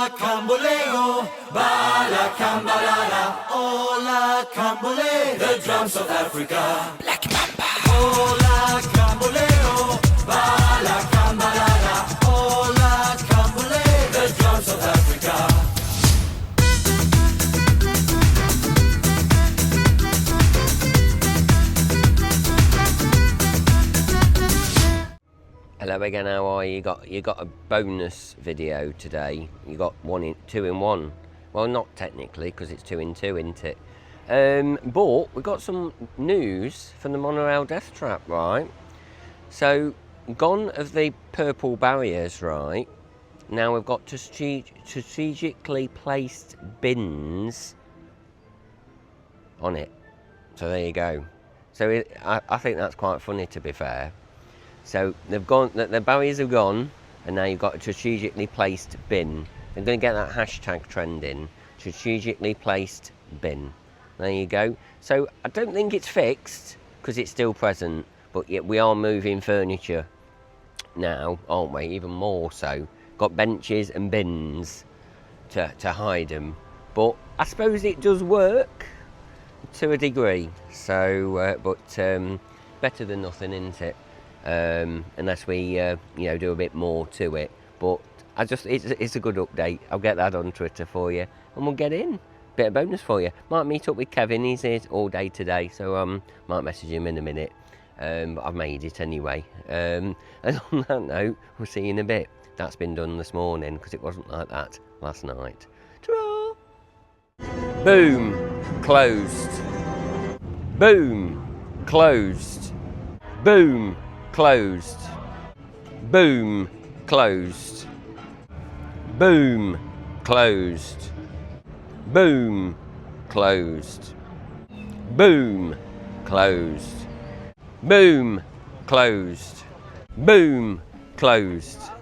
Ola Camboleo, Bala Cambalala, Ola Cambole, the drums of Africa. Black Mamba. Ola Camboleo, Bala Cambalala, Ola Cambole, the drums of Africa. Hello again, how are you? You got a bonus video today. You got two in one. Well, not technically, because it's 2 in 2, isn't it? But we got some news from the monorail death trap, right? So, gone of the purple barriers, right? Now we've got strategically placed bins on it. So there you go. So I think that's quite funny, to be fair. So they've gone, the barriers have gone, and now you've got a strategically placed bin. They're going to get that hashtag trending, strategically placed bin. There you go. So I don't think it's fixed, because it's still present, but yet we are moving furniture now, aren't we? Even more so. Got benches and bins to hide them. But I suppose it does work to a degree. So, better than nothing, isn't it? Unless we do a bit more to it, but it's a good update. I'll get that on Twitter for you, and we'll get in bit of bonus for you. Might meet up with Kevin. He's here all day today, so might message him in a minute, but I've made it anyway. And on that note, we'll see you in a bit. That's been done this morning, because it wasn't like that last night. Ta-ra! Boom, closed. Boom, closed. Boom, closed. Boom, closed. Boom, closed. Boom, closed. Boom, closed. Boom, closed. Boom, closed.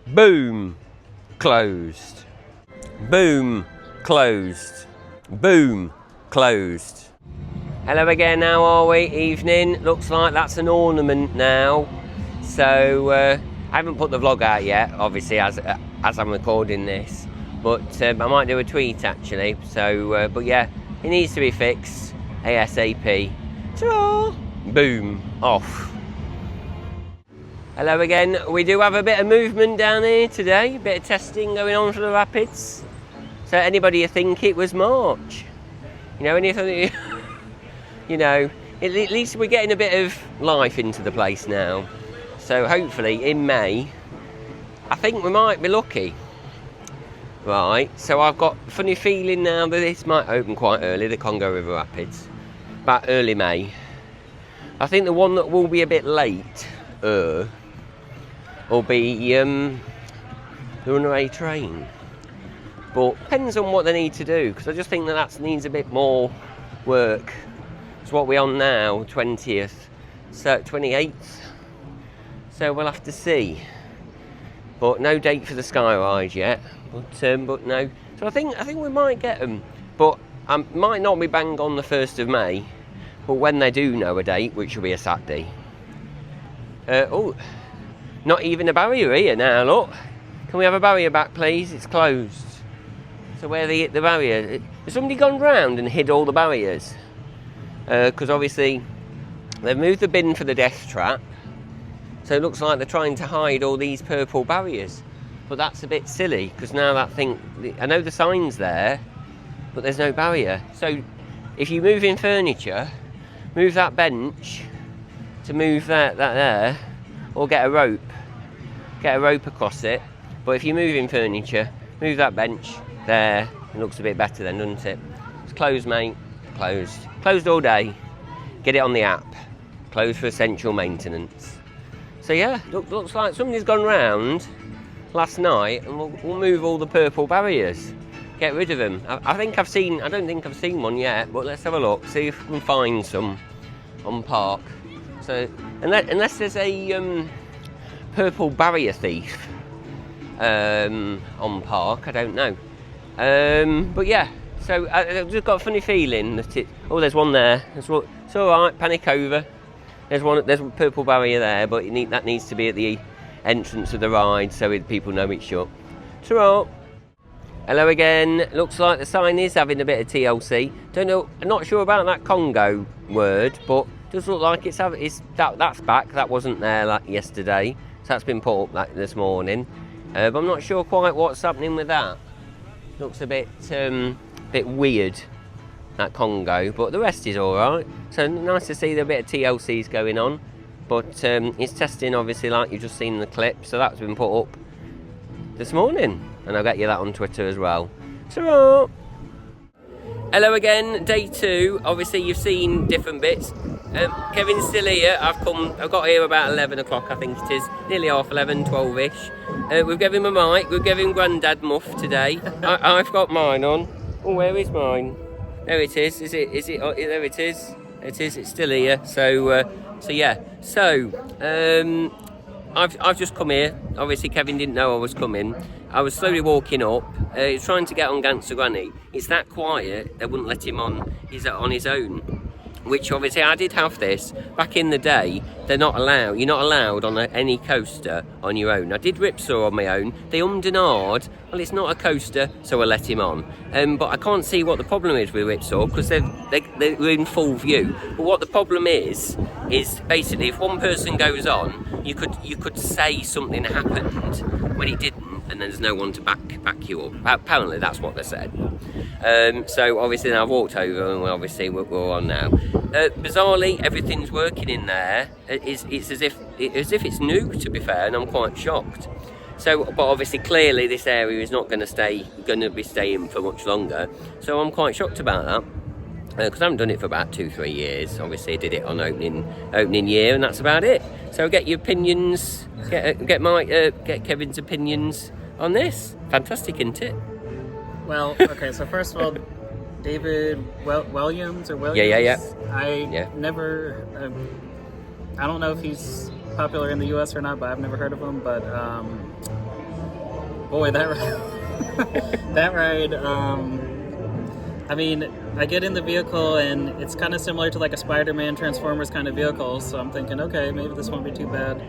Boom, closed. Boom, closed. Boom, closed. Hello again, how are we? Evening. Looks like that's an ornament now. So I haven't put the vlog out yet, obviously, as I'm recording this. But I might do a tweet actually. So, but yeah, it needs to be fixed ASAP. Ta-ra! Boom, off. Hello again. We do have a bit of movement down here today. A bit of testing going on for the rapids. So anybody you think it was March? You know, anything? You know, at least we're getting a bit of life into the place now. So hopefully in May, I think we might be lucky. Right, so I've got a funny feeling now that this might open quite early, the Congo River Rapids. About early May. I think the one that will be a bit late will be the runaway train. But depends on what they need to do, because I just think that needs a bit more work. It's what we're on now, 20th, so 28th. So we'll have to see. But no date for the sky ride yet. But no. So I think we might get them. But might not be bang on the 1st of May. But when they do know a date, which will be a Saturday. Oh, not even a barrier here now. Look, can we have a barrier back, please? It's closed. So where they hit the barrier? Has somebody gone round and hid all the barriers? Because obviously they've moved the bin for the death trap, so it looks like they're trying to hide all these purple barriers, but that's a bit silly, because now that thing, I know the sign's there, but there's no barrier. So if you move in furniture, move that bench to move that there, or get a rope across it. But if you move in furniture, move that bench there. It looks a bit better then, doesn't it? It's closed, mate. Closed all day. Get it on the app. Closed for essential maintenance. So yeah, looks like somebody's gone round last night, and we'll move all the purple barriers. Get rid of them. I don't think I've seen one yet, but let's have a look. See if we can find some on park. So unless there's a purple barrier thief on park, I don't know. But yeah. So I've just got a funny feeling that oh, there's one there. It's all right, panic over. There's a purple barrier there, but that needs to be at the entrance of the ride, so people know it's shut. Ta-ra! Hello again. Looks like the sign is having a bit of TLC. Don't know. I'm not sure about that Congo word, but does look like that's back. That wasn't there like yesterday, so that's been put up this morning. But I'm not sure quite what's happening with that. Looks a bit weird, that Congo, but the rest is all right. So nice to see the bit of TLC's going on. But it's testing, obviously, like you've just seen in the clip. So that's been put up this morning, and I'll get you that on Twitter as well. So, hello again, day 2. Obviously, you've seen different bits. Kevin's still here. I've got here about 11 o'clock, I think it is. Nearly half 11, 12-ish. We've given him a mic. We've given him Grandad Muff today. I've got mine on. Oh, where is mine? There it is. Is it? Oh, there it is. It is. It's still here. So yeah. So, I've just come here. Obviously, Kevin didn't know I was coming. I was slowly walking up. He's trying to get on Gangster Granny. It's that quiet, they wouldn't let him on. He's on his own. Which obviously I did have this back in the day. They're not allowed. You're not allowed on any coaster on your own. I did Ripsaw on my own. They ummed and ahed. Well, it's not a coaster, so I let him on. But I can't see what the problem is with Ripsaw because they're in full view. But what the problem is basically if one person goes on, you could say something happened when it didn't, and there's no one to back you up. Apparently that's what they said. So obviously now I've walked over and obviously we're on now. Bizarrely, everything's working in there. It's as if it's new, to be fair, and I'm quite shocked. So, but obviously, clearly, this area is not going to be staying for much longer. So I'm quite shocked about that because I haven't done it for about 2-3 years. Obviously, I did it on opening year, and that's about it. So get your opinions, get Kevin's opinions on this. Fantastic, isn't it? Well, okay. So first of all, David Williams. Yeah. Never. I don't know if he's popular in the U.S. or not, but I've never heard of him. But boy, that ride. I mean, I get in the vehicle and it's kind of similar to like a Spider-Man Transformers kind of vehicle. So I'm thinking, okay, maybe this won't be too bad.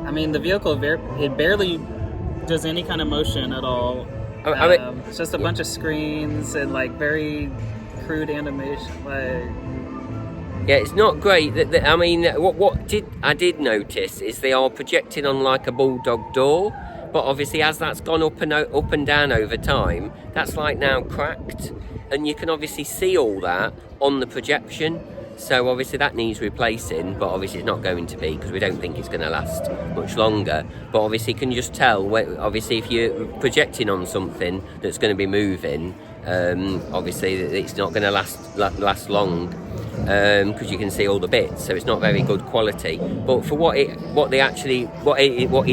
I mean, the vehicle it barely does any kind of motion at all. It's just a bunch of screens and like very crude animation. Yeah, it's not great. I mean, what I did notice is they are projecting on like a bulldog door, but obviously as that's gone up and down over time, that's like now cracked, and you can obviously see all that on the projection. So obviously that needs replacing, but obviously it's not going to be because we don't think it's going to last much longer. But obviously you can just tell, obviously if you're projecting on something that's going to be moving, obviously it's not going to last long because you can see all the bits, so it's not very good quality. But for what is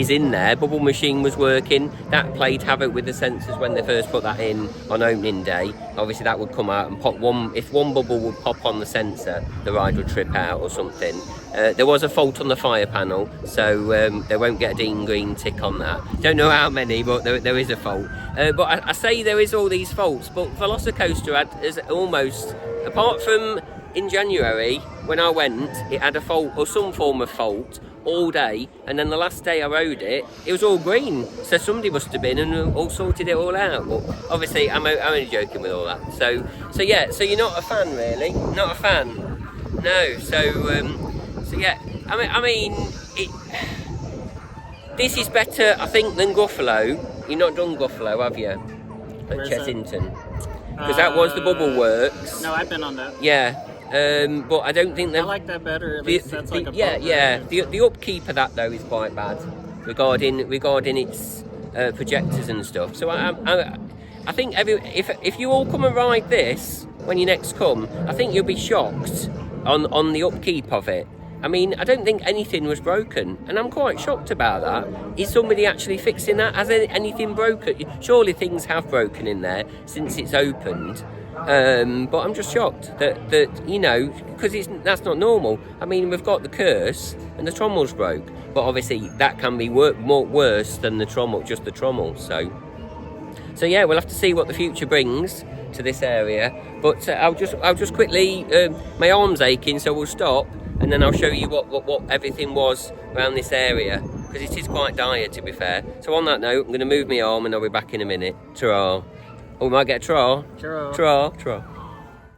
in there, Bubble Machine was working. That played havoc with the sensors when they first put that in on opening day. Obviously that would come out and pop if one bubble would pop on the sensor, the ride would trip out or something. There was a fault on the fire panel, so they won't get a Dean Green tick on that. Don't know how many, but there is a fault. But I say there is all these faults, but Velocicoaster is almost, apart from in January when I went, it had a fault or some form of fault all day, and then the last day I rode it was all green. So somebody must have been and all sorted it all out. But obviously, I'm only joking with all that. So yeah. So you're not a fan, really? Not a fan? No. So yeah. I mean, this is better, I think, than Gruffalo. You've not done Gruffalo, have you? At Chessington, because that was the Bubble Works. No, I've been on that. Yeah. But I don't think I like that better. At least that's like a The upkeep of that though is quite bad regarding its projectors and stuff. So I think if you all come and ride this when you next come, I think you'll be shocked on the upkeep of it. I mean, I don't think anything was broken, and I'm quite shocked about that. Is somebody actually fixing that? Has anything broken? Surely things have broken in there since it's opened. But I'm just shocked that because that's not normal. I mean, we've got the curse and the trommel's broke, but obviously that can be more worse than the trommel, just the trommel. So yeah, we'll have to see what the future brings to this area. But I'll just quickly, my arm's aching, so we'll stop, and then I'll show you what everything was around this area. because it is quite dire, to be fair. So on that note, I'm going to move my arm and I'll be back in a minute. Ta-ra. Oh, we might get a tra. Churro. Tra. Tra.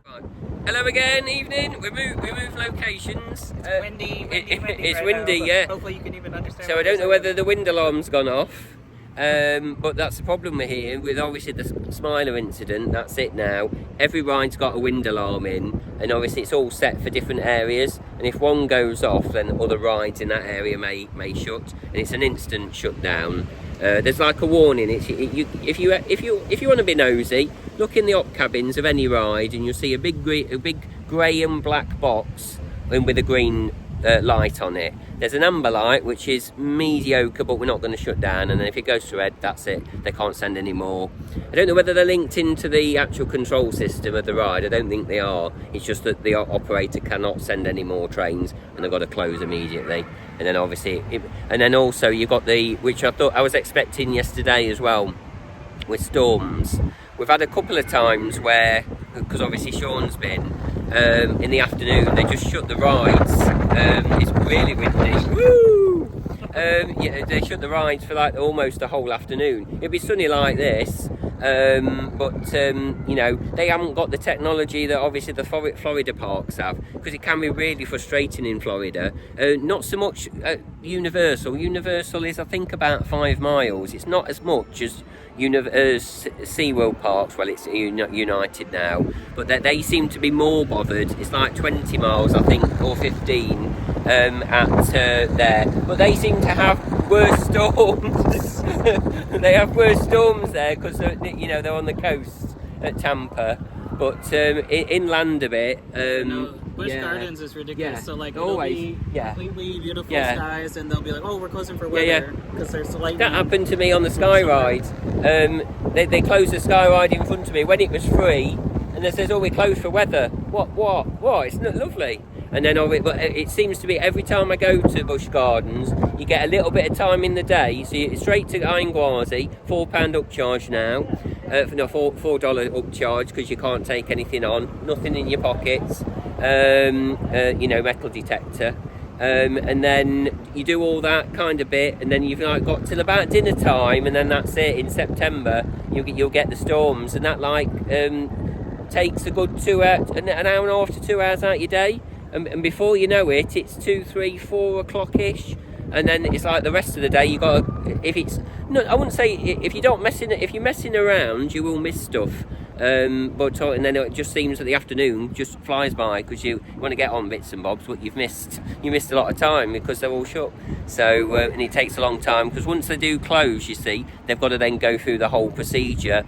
Right. Hello again, evening. We moved locations. Windy It's right windy, now, yeah. Hopefully you can even understand. So I don't know whether the wind alarm's gone off. But that's the problem we're here with, obviously, the Smiler incident. That's it now. Every ride's got a wind alarm in, and obviously it's all set for different areas, and if one goes off then other rides in that area may shut, and it's an instant shutdown. There's like a warning. If you want to be nosy, look in the op cabins of any ride and you'll see a big grey and black box with a green light on it. There's an amber light which is mediocre, but we're not going to shut down, and then if it goes to red, that's it, they can't send any more. I don't know whether they're linked into the actual control system of the ride. I don't think they are. It's just that the operator cannot send any more trains and they've got to close immediately. And then obviously and then also you've got which I thought I was expecting yesterday as well, with storms. We've had a couple of times where, because obviously Sean's been, in the afternoon they just shut the rides. It's really windy. Woo! Yeah, they shut the rides for like almost the whole afternoon. It'd be sunny like this, but you know, they haven't got the technology that obviously the Florida parks have, because it can be really frustrating in Florida. Not so much Universal. Universal is, I think, about 5 miles. It's not as much as SeaWorld parks. Well, it's United now, but they seem to be more bothered. It's like 20 miles, I think, or 15 at there, but they seem to have worse storms. They have worse storms there because you know, they're on the coast at Tampa, but inland a bit. Busch Gardens is ridiculous. Yeah. So like Always, it'll be completely beautiful Yeah. skies, and they'll be like, "Oh, we're closing for weather because there's lightning." That happened to me on the Sky Ride. They closed the Sky Ride in front of me when it was free, and they says, "Oh, we're closed for weather." What? It's not lovely. And then but it seems to be every time I go to Busch Gardens, you get a little bit of time in the day. So you're straight to Ainguazi, £4 upcharge now. No, $4 upcharge because you can't take anything on, nothing in your pockets. You know, metal detector. And then you do all that kind of bit, and then you've like got till about dinner time, and then that's it. In September, you'll get the storms, and that like takes a good 2 hours, an hour and a half to 2 hours out your day. And before you know it, it's 2, 3, 4 o'clock ish, and then it's like the rest of the day you got. If it's no, I wouldn't say if you're messing around, you will miss stuff. But and then it just seems that the afternoon just flies by because you want to get on bits and bobs, but you missed a lot of time because they're all shut. So and it takes a long time because once they do close, you see, they've got to then go through the whole procedure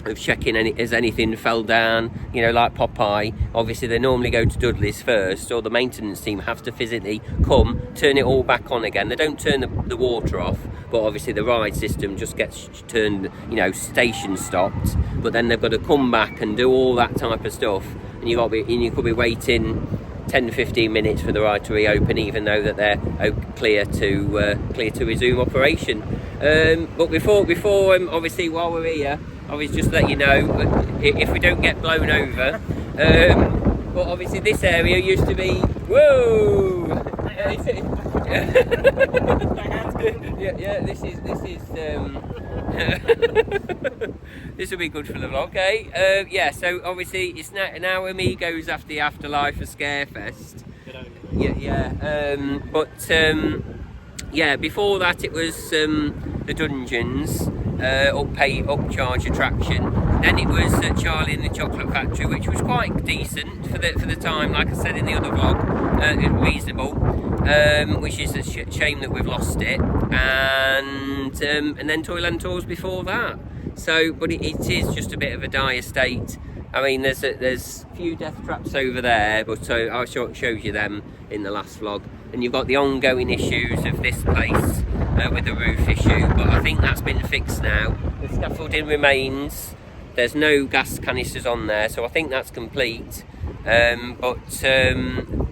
of checking has anything fell down, you know, like Popeye. Obviously they normally go to Dudley's first, or the maintenance team have to physically come, turn it all back on again. They don't turn the water off, but obviously the ride system just gets turned, you know, station stopped, but then they've got to come back and do all that type of stuff, and you could be waiting 10-15 minutes for the ride to reopen, even though that they're clear to resume operation. But before obviously while we're here, I was just let you know if we don't get blown over. But obviously this area used to be whoa. yeah. This is this will be good for the vlog, okay? Yeah. So obviously it's now Amigos after the afterlife of Scarefest. Yeah. Before that it was the Dungeons. Upcharge attraction. Then it was Charlie and the Chocolate Factory, which was quite decent for the time. Like I said in the other vlog, reasonable. Which is a shame that we've lost it. And then Toyland Tours before that. So, but it is just a bit of a dire state. I mean, there's a few death traps over there, but I showed you them in the last vlog. And you've got the ongoing issues of this place with the roof issue, but I think that's been fixed now. The scaffolding remains. There's no gas canisters on there, so I think that's complete. But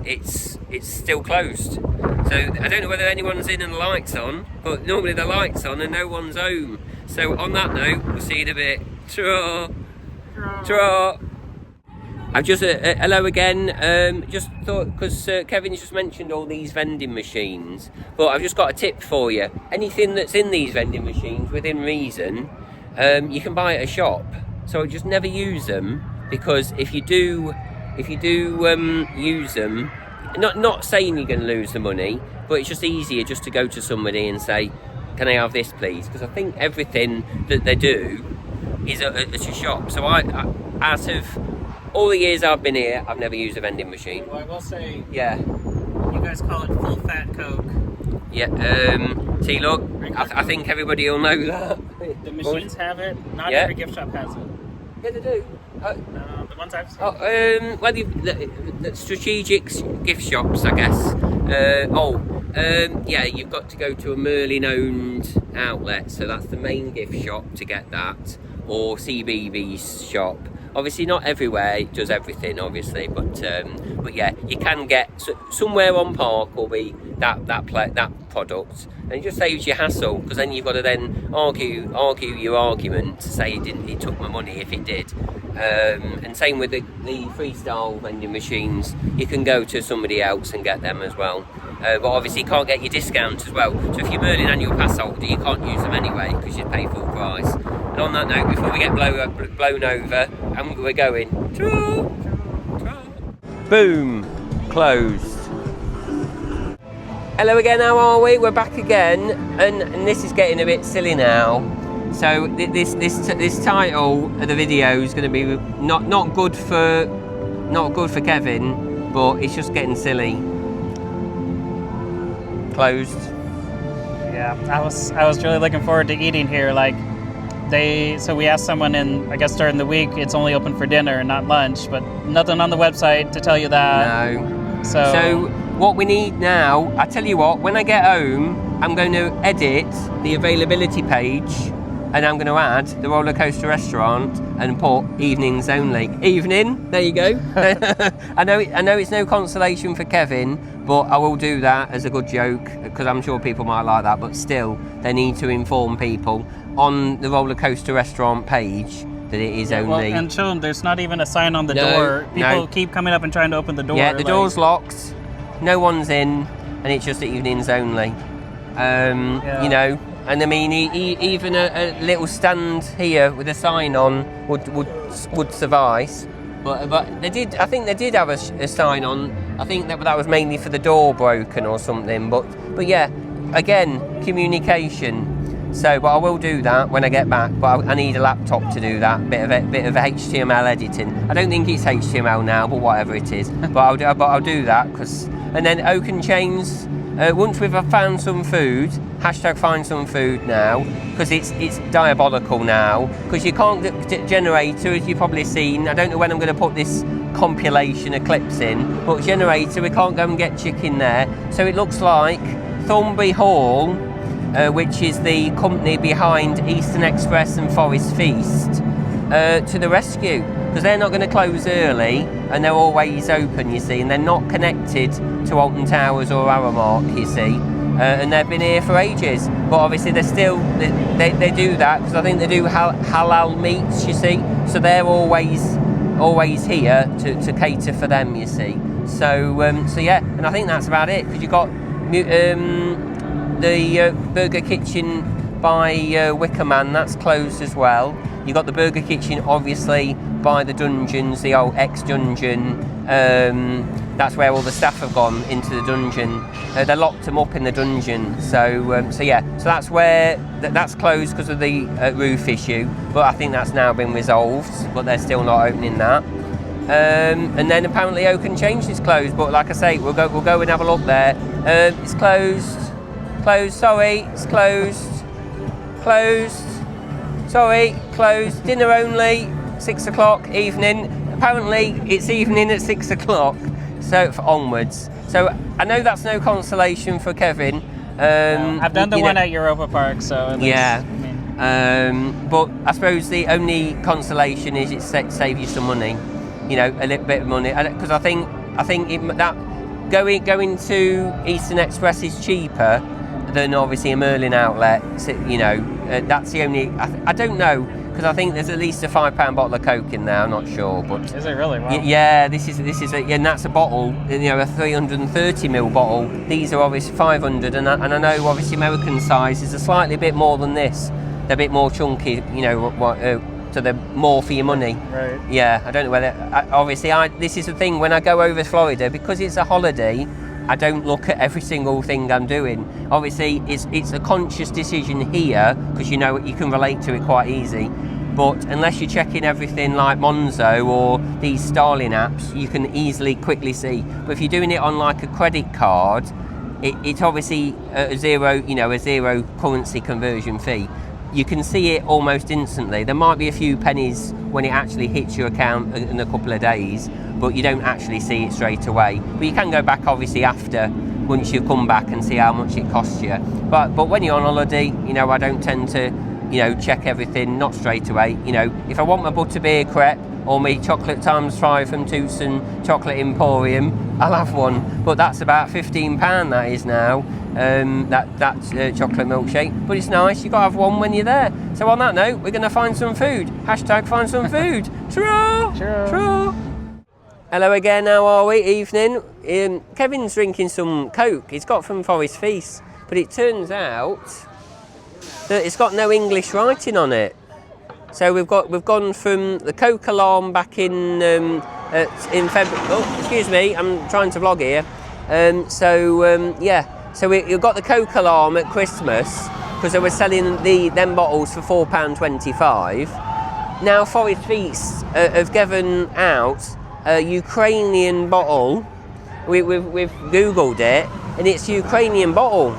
it's still closed. So I don't know whether anyone's in and the lights on, but normally the lights on and no one's home. So on that note, we'll see you in a bit. Ta-ra! Ta-ra! I've just hello again. Just thought because Kevin just mentioned all these vending machines, but I've just got a tip for you. Anything that's in these vending machines within reason, you can buy at a shop. So just never use them, because if you do use them, not saying you're going to lose the money, but it's just easier just to go to somebody and say, "Can I have this, please?" Because I think everything that they do is at a shop. So I out of all the years I've been here, I've never used a vending machine. Well, I will say, Yeah. you guys call it full fat Coke. Yeah. See, look, I think everybody will know that. The machines have it. Not Yeah. every gift shop has it. Yeah, they do. The ones I've seen. Well, the strategic gift shops, I guess. Yeah, you've got to go to a Merlin-owned outlet, so that's the main gift shop to get that, or CBeebies shop. Obviously, not everywhere it does everything, obviously, but yeah, you can get somewhere on Park will be that product, and it just saves you hassle, because then you've got to then argue your argument to say it took my money if it did. And same with the freestyle vending machines, you can go to somebody else and get them as well. But obviously you can't get your discount as well. So if you're Merlin annual pass holder, you can't use them anyway because you pay full price. And on that note, before we get blown over, and we're going. Boom, closed. Hello again, how are we? We're back again, and this is getting a bit silly now. So this title of the video is going to be not good for Kevin, but it's just getting silly. Closed. Yeah, I was really looking forward to eating here. So we asked someone, and I guess during the week it's only open for dinner and not lunch, but nothing on the website to tell you that. No. So what we need now, I tell you what, when I get home, I'm going to edit the availability page, and I'm going to add the roller coaster restaurant and put evenings only. Evening, there you go. I know it's no consolation for Kevin, but I will do that as a good joke, because I'm sure people might like that, but still, they need to inform people on the roller coaster restaurant page that it is only... Well, and show them there's not even a sign on the door. People keep coming up and trying to open the door. Yeah, the door's locked, no one's in, and it's just evenings only. You know, and I mean, even a little stand here with a sign on would suffice. But they did. I think they did have a sign on. I think that was mainly for the door broken or something. But yeah, again, communication. So, but I will do that when I get back. But I need a laptop to do that. Bit of HTML editing. I don't think it's HTML now, but whatever it is. But I'll do that and then Oaken Chains. Once we've found some food, #find some food now, because it's diabolical now, because you can't get generator, as you've probably seen. I don't know when I'm going to put this compilation of clips in, but generator, we can't go and get chicken there. So it looks like Thornbury Hall, which is the company behind Eastern Express and Forest Feast, to the rescue, because they're not going to close early, and they're always open, you see, and they're not connected to Alton Towers or Aramark, you see, and they've been here for ages. But obviously they do that because I think they do halal meats, you see, so they're always here to cater for them, you see. So yeah, and I think that's about it, because you've got the Burger Kitchen by Wicker Man, that's closed as well. You've got the Burger Kitchen, obviously, by the dungeons, the old ex-dungeon. That's where all the staff have gone into the dungeon. They locked them up in the dungeon. So yeah, so that's where that's closed because of the roof issue. But I think that's now been resolved. But they're still not opening that. And then apparently Oaken Change is closed. But like I say, we'll go and have a look there. It's closed. Sorry, it's closed. Sorry, closed. Dinner only. 6 o'clock evening. Apparently it's evening at 6 o'clock. So onwards. So I know that's no consolation for Kevin. I've done the one at Europa Park, so at least, yeah. I mean. But I suppose the only consolation is it saves you some money. You know, a little bit of money, because I think that going to Eastern Express is cheaper than obviously a Merlin outlet. So, you know, that's the only. I don't know, because I think there's at least a £5 bottle of Coke in there. I'm not sure, but Is it really? Wow. yeah, this is and that's a bottle, you know, a 330ml bottle. These are obviously 500, and I know obviously American sizes are slightly bit more than this. They're a bit more chunky, you know, so they're more for your money. Right. Yeah, I don't know whether. This is the thing when I go over to Florida, because it's a holiday. I don't look at every single thing I'm doing. Obviously, it's a conscious decision here because you know you can relate to it quite easy. But unless you're checking everything like Monzo or these Starling apps, you can easily quickly see. But if you're doing it on like a credit card, it's obviously a zero currency conversion fee. You can see it almost instantly. There might be a few pennies when it actually hits your account in a couple of days, but you don't actually see it straight away. But you can go back obviously after, once you come back and see how much it costs you. But when you're on holiday, you know, I don't tend to, you know, check everything, not straight away. You know, if I want my butterbeer crepe or my chocolate ×5 from Toots and Chocolate Emporium, I'll have one. But that's about £15 that is now. That's chocolate milkshake, but it's nice. You got to have one when you're there. So on that note, we're going to find some food. # find some food. Ta-ra! Ta-ra! Hello again, how are we? Evening. Kevin's drinking some Coke he's got from Forest Feast, but it turns out that it's got no English writing on it. So we've gone from the Coke alarm back in February. Oh, excuse me, I'm trying to vlog here. So you've got the Coke alarm at Christmas because they were selling them bottles for £4.25. Now Forest Feast have given out a Ukrainian bottle. We've googled it, and it's a Ukrainian bottle.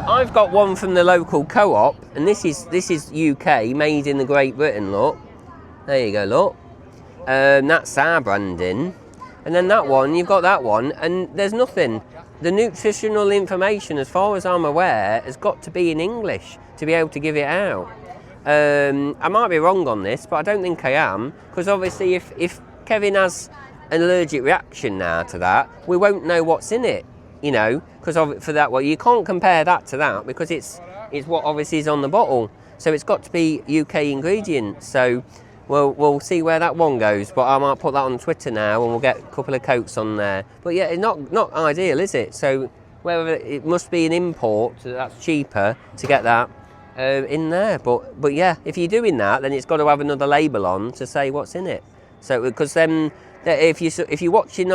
I've got one from the local co-op, and this is UK, made in the Great Britain. Look, there you go. Look, that's our branding, and then that one, you've got that one, and there's nothing. The nutritional information, as far as I'm aware, has got to be in English to be able to give it out. I might be wrong on this, but I don't think I am, because obviously if Kevin has an allergic reaction now to that, we won't know what's in it, you know, because for that, well, you can't compare that to that because it's what obviously is on the bottle. So it's got to be UK ingredients. So we'll see where that one goes, but I might put that on Twitter now and we'll get a couple of Cokes on there. But yeah, it's not ideal, is it? So whether it must be an import that's cheaper to get that in there. But yeah, if you're doing that, then it's got to have another label on to say what's in it. So because then if you're watching,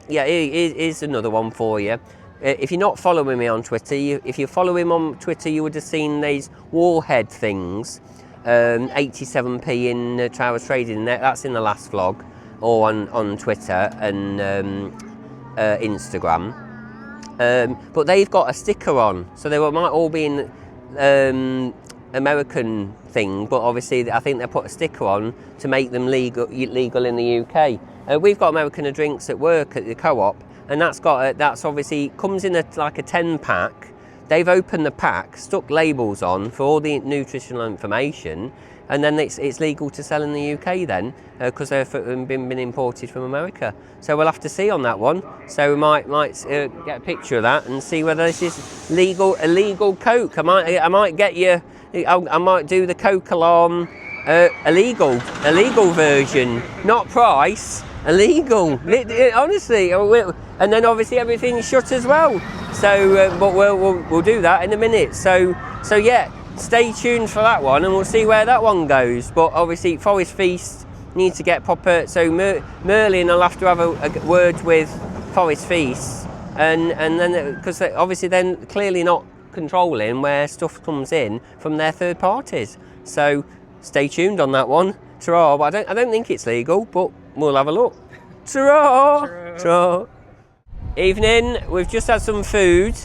here's another one for you. If you're not following me on Twitter, if you follow him on Twitter, you would have seen these Warhead things. 87p in Towers Trading. That's in the last vlog, or on Twitter and Instagram. But they've got a sticker on, so they might all be in American thing, but obviously I think they put a sticker on to make them legal in the UK. We've got American drinks at work at the co-op, and that's obviously comes in like a 10-pack. They've opened the pack, stuck labels on for all the nutritional information, and then it's legal to sell in the UK then, because they've been imported from America. So we'll have to see on that one. So we might get a picture of that and see whether this is a legal Coke. I might get you. I might do the Coke alarm illegal version, not price. Illegal, honestly, and then obviously everything's shut as well. So, but we'll do that in a minute. So yeah, stay tuned for that one, and we'll see where that one goes. But obviously, Forest Feast need to get proper. So Merlin will have to have a word with Forest Feast, and then because obviously then clearly not controlling where stuff comes in from their third parties. So stay tuned on that one. Ta-ra, but I don't think it's legal, but we'll have a look. Ta-ra! Ta-ra! Evening, we've just had some food.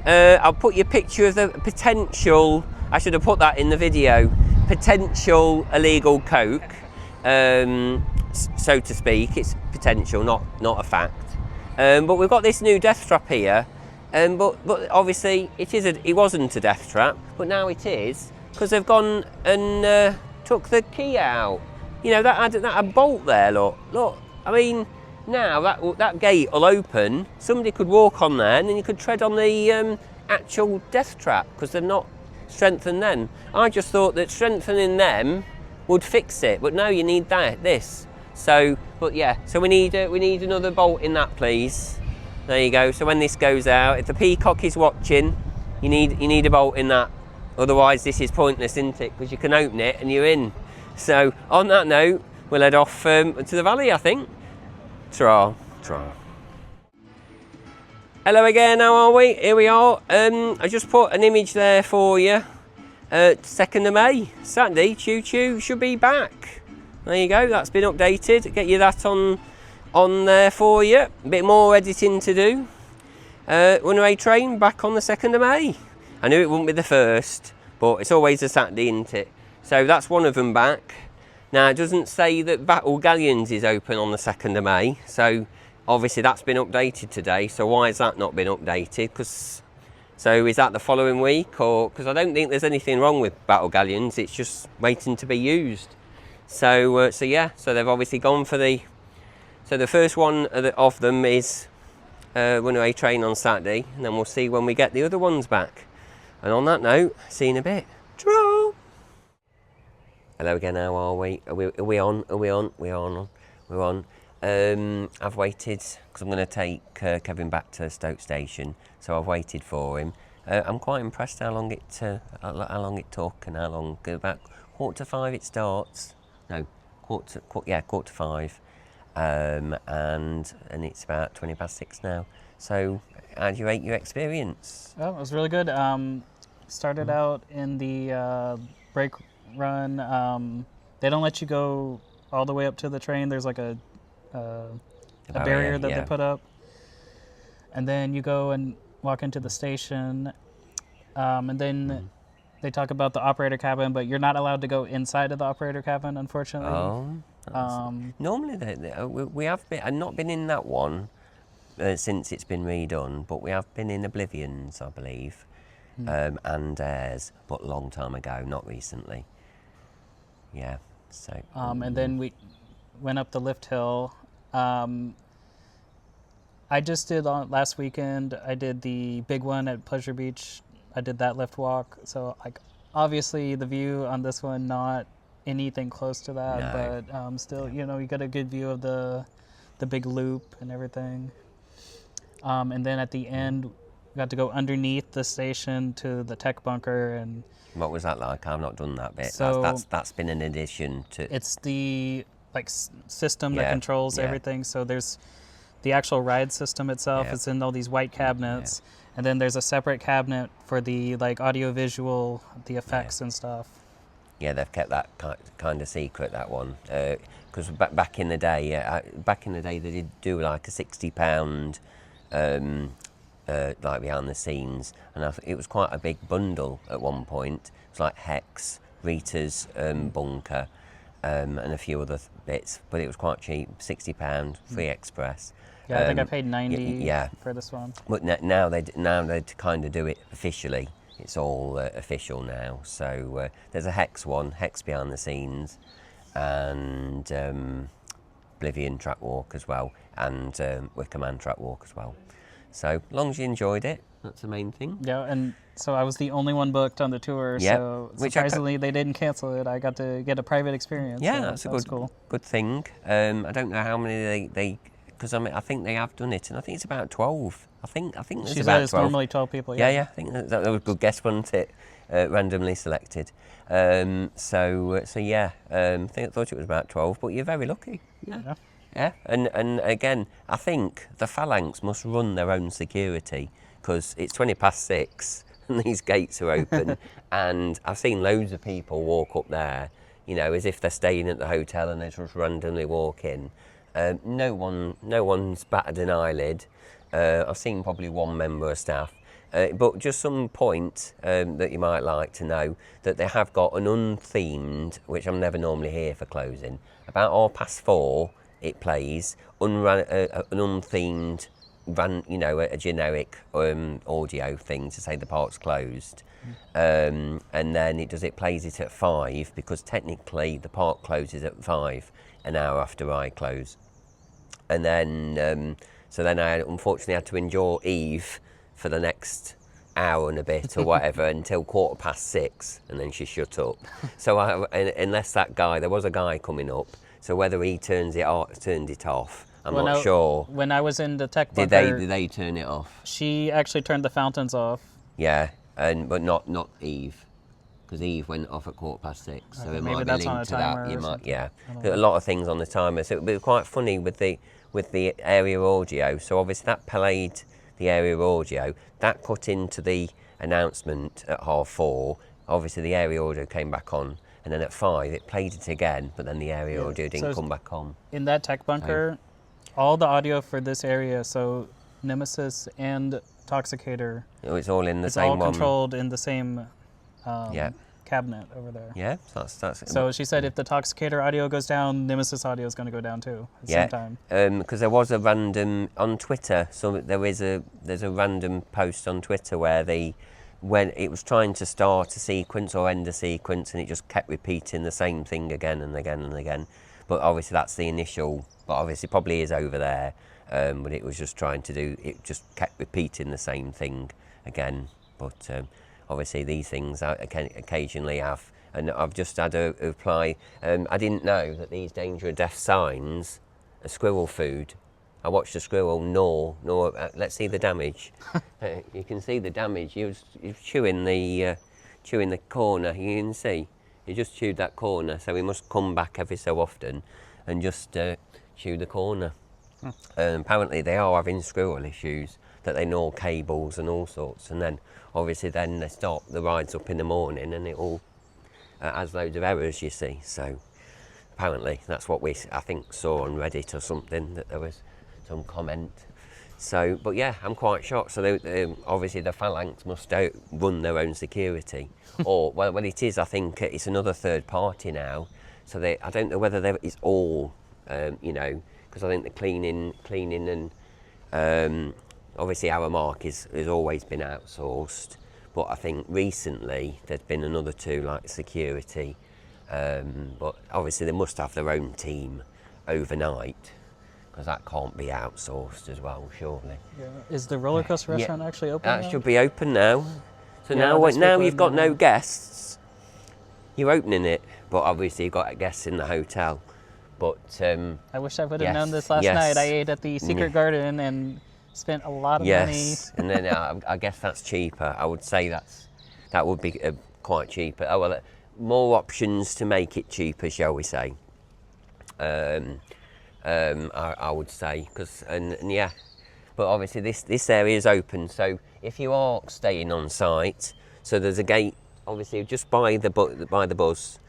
I'll put you a picture of the potential, I should have put that in the video, potential illegal Coke, so to speak. It's potential, not a fact. But we've got this new death trap here, but obviously it wasn't a death trap, but now it is, because they've gone and took the key out. You know, that had a bolt there, look. I mean, now that gate will open, somebody could walk on there and then you could tread on the actual death trap, because they've not strengthened them. I just thought that strengthening them would fix it. But no, you need this. So, but yeah, so we need another bolt in that, please. There you go. So when this goes out, if the peacock is watching, you need a bolt in that. Otherwise, this is pointless, isn't it? Because you can open it and you're in. So on that note, we'll head off to the valley, I think. Tra. Hello again, how are we? Here we are. I just put an image there for you. 2nd of May, Saturday, choo-choo, should be back. There you go, that's been updated. Get you that on there for you. A bit more editing to do. Runaway train back on the 2nd of May. I knew it wouldn't be the 1st, but it's always a Saturday, isn't it? So that's one of them back. Now, it doesn't say that Battle Galleons is open on the 2nd of May, so obviously that's been updated today. So why has that not been updated? So is that the following week? Or because I don't think there's anything wrong with Battle Galleons, it's just waiting to be used. So yeah, so they've obviously gone for the... So the first one of them is Runaway Train on Saturday, and then we'll see when we get the other ones back. And on that note, see you in a bit. Hello again, how are we? Are we on? We're on. I've waited, because I'm going to take Kevin back to Stoke Station, so I've waited for him. I'm quite impressed how long it took and how long, about 4:45 it starts. No, quarter to 5. And it's about 6:20 now. So how do you rate your experience? Oh, it was really good. Started out in the brake run. They don't let you go all the way up to the train. There's like a barrier that they put up. And then you go and walk into the station. And then they talk about the operator cabin, but you're not allowed to go inside of the operator cabin, unfortunately. Oh. Normally, we have been. I've not been in that one since it's been redone, but we have been in Oblivion's, I believe, and Airs, but a long time ago, not recently. Yeah. So. And then we went up the lift hill. I just did last weekend. I did the big one at Pleasure Beach. I did that lift walk. So, like, obviously the view on this one not anything close to that, no. But still, you got a good view of the big loop and everything. And then at the end, we got to go underneath the station to the tech bunker. And what was that like? I've not done that bit. So that's been an addition to. It's the system that controls everything. So there's the actual ride system itself. It's in all these white cabinets, and then there's a separate cabinet for the audio visual, the effects and stuff. Yeah, they've kept that kind of secret, that one, because back in the day, they did do like a £60 like behind the scenes, and it was quite a big bundle at one point. It was like Hex, Rita's bunker, and a few other bits, but it was quite cheap, £60, free express. Yeah, I think I paid $90 for this one. But now they kind of do it officially. It's all official now. So there's a Hex one, Hex behind the scenes, and Oblivion track walk as well, and Wickerman track walk as well. So as long as you enjoyed it, that's the main thing. Yeah, and so I was the only one booked on the tour. Yep. So surprisingly, they didn't cancel it. I got to get a private experience. Yeah, so that's cool. Good thing. I don't know how many they because I think they have done it, and I think it's about 12. I think there's she about said it's 12. normally 12 people. Yeah. I think that was a good guess, wasn't it? Randomly selected. I thought it was about 12, but you're very lucky. Yeah. And again, I think the Phalanx must run their own security, because it's 6:20 and these gates are open, and I've seen loads of people walk up there, as if they're staying at the hotel and they just randomly walk in. No one's batted an eyelid. I've seen probably one member of staff. But just some point that you might like to know, that they have got an unthemed, which I'm never normally here for closing, about 4:30 it plays, an unthemed, a generic audio thing to say the park's closed. And then it plays it at 5, because technically the park closes at 5, an hour after I close. And then, so then I unfortunately had to endure Eve for the next hour and a bit or whatever until 6:15, and then she shut up. So unless that guy, there was a guy coming up, so whether he turned it off, I'm not sure. When I was in the tech bunker, Did they turn it off? she actually turned the fountains off. Yeah, but not Eve, because Eve went off at 6:15. So it might be linked to that. You might, yeah. A lot of things on the timer. So it would be quite funny with the area audio. So obviously that played the area audio. That cut into the announcement at 4:30. Obviously the area audio came back on, and then at 5 it played it again, but then the area audio didn't come back on. In that tech bunker, all the audio for this area, so Nemesis and Toxicator, it's all in the same one. It's all controlled in the same cabinet over there. Yeah, that's so she said if the Toxicator audio goes down, Nemesis audio is going to go down too at the same time. Because there was a random on Twitter. So there's a random post on Twitter where when it was trying to start a sequence or end a sequence, and it just kept repeating the same thing again and again and again. But obviously that's the initial. But obviously probably is over there. But it was just trying to do. It just kept repeating the same thing again. But obviously these things I occasionally have, and I've just had a reply. I didn't know that these danger of death signs are squirrel food. I watched a squirrel gnaw. Let's see the damage. You can see the damage. He was chewing the corner. You can see he just chewed that corner. So he must come back every so often and just chew the corner. Apparently they are having squirrel issues, that they gnaw cables and all sorts, and then obviously then they stop the rides up in the morning, and it all has loads of errors, you see. So apparently that's what I think saw on Reddit or something, that there was some comment. So, but yeah, I'm quite shocked. So obviously the Phalanx must run their own security, or well, it is. I think it's another third party now. So I don't know whether it's all, because I think the cleaning and obviously Aramark has always been outsourced, but I think recently there's been another 2 like security, but obviously they must have their own team overnight, because that can't be outsourced as well, surely. Yeah. Is the roller coaster restaurant actually open now? That should be open now. So now you've got no guests, you're opening it, but obviously you've got guests in the hotel. But I wish I would have known this last night. I ate at the Secret Garden and spent a lot of money. And then I guess that's cheaper. I would say that would be quite cheaper. Oh well, more options to make it cheaper, shall we say? I would say, because but obviously this area is open. So if you are staying on site, so there's a gate obviously just by the bus.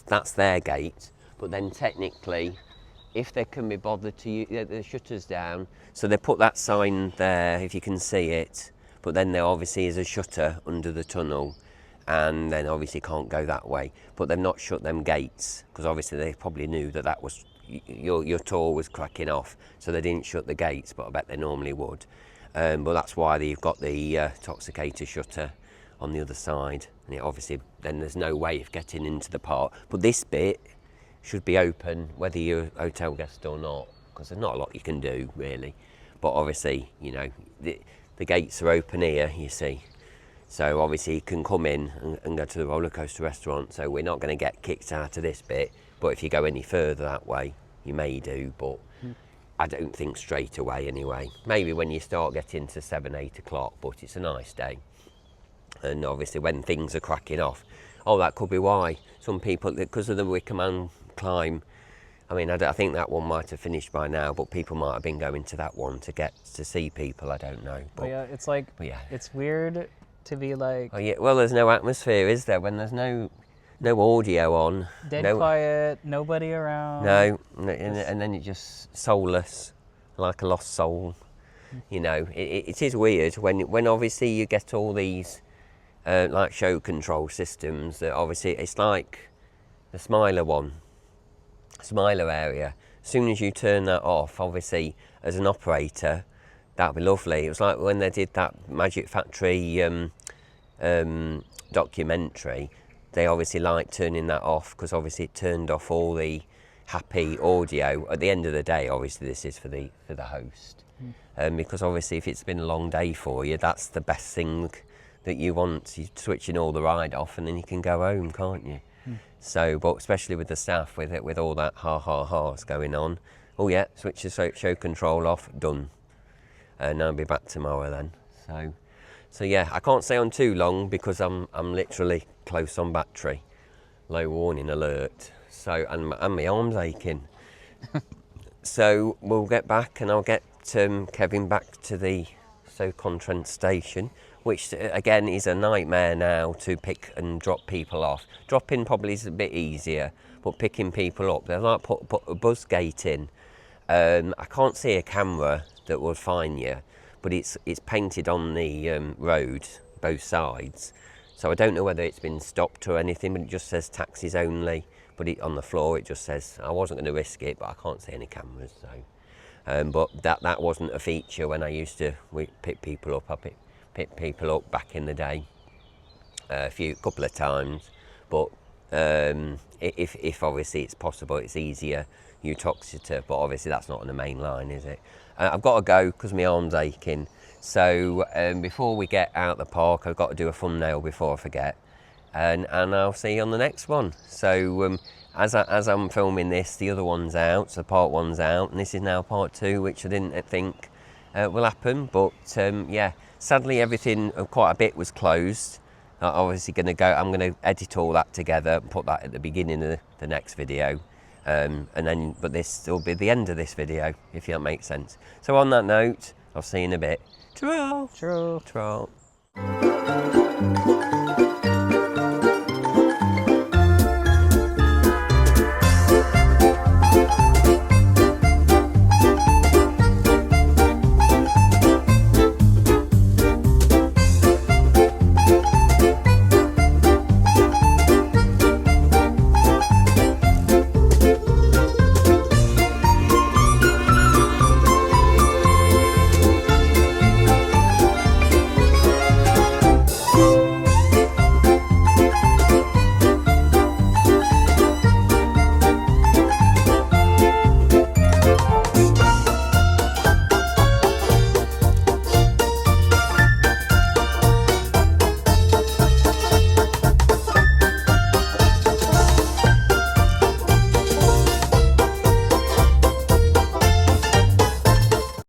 That's their gate, but then technically, if they can be bothered to use the shutters down, so they put that sign there if you can see it, but then there obviously is a shutter under the tunnel, and then obviously can't go that way, but they've not shut them gates, because obviously they probably knew that was your tour was cracking off, so they didn't shut the gates, but I bet they normally would. But that's why you've got the Toxicator shutter on the other side, and obviously then there's no way of getting into the park, but this bit should be open whether you're a hotel guest or not, because there's not a lot you can do really, but obviously the gates are open here, you see, so obviously you can come in and go to the roller coaster restaurant. So we're not going to get kicked out of this bit, but if you go any further that way you may do, but I don't think straight away anyway, maybe when you start getting to 7-8 o'clock, but it's a nice day. And obviously when things are cracking off, that could be why some people, because of the Wicker Man climb, I mean, I think that one might have finished by now, but people might have been going to that one to get to see people, I don't know. But it's like, it's weird to be like... well, there's no atmosphere, is there, when there's no audio on. Dead quiet, nobody around. No, and then it's just soulless, like a lost soul. It is weird when obviously you get all these like show control systems, that obviously it's like the Smiler area. As soon as you turn that off, obviously as an operator, that'd be lovely. It was like when they did that Magic Factory documentary, they obviously liked turning that off, because obviously it turned off all the happy audio. At the end of the day, obviously this is for the host, because obviously if it's been a long day for you, that's the best thing that you want. You're switching all the ride off and then you can go home, can't you? So, but especially with the staff, with all that ha-ha-ha's going on, oh yeah, switch the show control off, done. And I'll be back tomorrow then. So yeah, I can't stay on too long because I'm literally close on battery, low warning alert. So and my arm's aching. So we'll get back and I'll get Kevin back to the Stoke-on-Trent station, which again is a nightmare now to pick and drop people off. Dropping probably is a bit easier, but picking people up, they're like put a buzz gate in. I can't see a camera that will find you, but it's painted on the road, both sides. So I don't know whether it's been stopped or anything, but it just says taxis only. But on the floor it just says, I wasn't going to risk it, but I can't see any cameras. So, but that wasn't a feature when I used to pick people up. I picked people up back in the day, couple of times. But if obviously it's possible, it's easier, Uttoxeter, but obviously that's not on the main line, is it? I've got to go because my arm's aching. So before we get out the park, I've got to do a thumbnail before I forget. And I'll see you on the next one. So as I'm filming this, the other one's out, so part one's out, and this is now part two, which I didn't think will happen. But yeah, sadly everything, quite a bit was closed. Obviously I'm going to edit all that together and put that at the beginning of the next video. But this will be the end of this video, if that makes sense. So on that note, I'll see you in a bit. Ta-ra! True. Ta-ra!